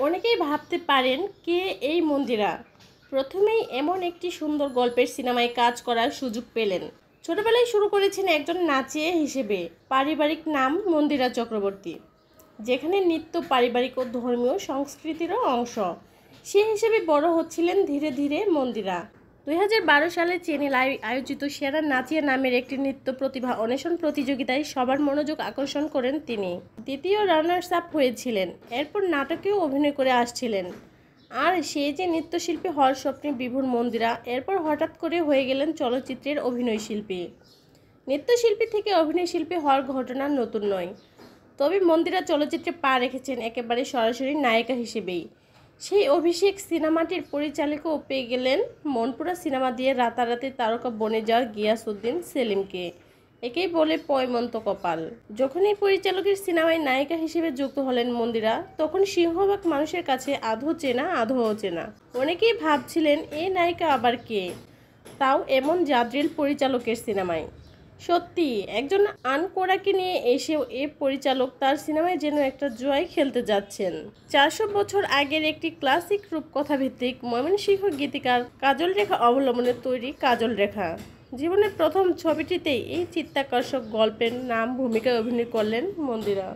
অনেকেই ভাবতে পারেন কে এই মন্দিরা। প্রথমেই এমন একটি সুন্দর গল্পের সিনেমায় কাজ করার সুযোগ পেলেন। ছোটবেলায় শুরু করেছেন একজন নাচিয়ে হিসেবে। পারিবারিক নাম মন্দিরা চক্রবর্তী, যেখানে নৃত্য পারিবারিক ও ধর্মীয় সংস্কৃতিরও অংশ। সে হিসেবে বড় হচ্ছিলেন ধীরে ধীরে মন্দিরা। 2012 সালে চ্যানেল আয়োজিত সেরা নাচিয়া নামের একটি নৃত্য প্রতিভা অন্বেষণ প্রতিযোগিতায় সবার মনোযোগ আকর্ষণ করেন তিনি। দ্বিতীয় রানার্স আপ হয়েছিলেন। এরপর নাটকেও অভিনয় করে আসছিলেন। আর সে যে নৃত্যশিল্পী হওয়ার স্বপ্নে বিভোর মন্দিরা এরপর হঠাৎ করে হয়ে গেলেন চলচ্চিত্রের অভিনয় শিল্পী। নৃত্যশিল্পী থেকে অভিনয় শিল্পী হওয়ার ঘটনা নতুন নয়, তবে মন্দিরা চলচ্চিত্রে পা রেখেছেন একেবারে সরাসরি নায়িকা হিসেবেই। সেই অভিষেক সিনেমাটির পরিচালকও পেয়ে গেলেন মনপুরা সিনেমা দিয়ে রাতারাতি তারকা বনে যাওয়ার গিয়াসউদ্দিন সেলিমকে। একেই বলে পয়মন্ত কপাল। যখন এই পরিচালকের সিনেমায় নায়িকা হিসেবে যুক্ত হলেন মন্দিরা, তখন সিংহভাগ মানুষের কাছে আধো চেনা আধো অচেনা। অনেকেই ভাবছিলেন এই নায়িকা আবার কে, তাও এমন জাদ্রিল পরিচালকের সিনেমায়। সত্যি একজন আনকোড়াকে নিয়ে এসেও এ পরিচালক তার সিনেমায় যেন একটা জুয়ায় খেলতে যাচ্ছেন। 400 বছর আগের একটি ক্লাসিক রূপকথা ভিত্তিক ময়মনসিংহ গীতিকার কাজল রেখা অবলম্বনে তৈরি কাজল রেখা। জীবনের প্রথম ছবিটিতেই এই চিত্তাকর্ষক গল্পের নাম ভূমিকায় অভিনয় করলেন মন্দিরা।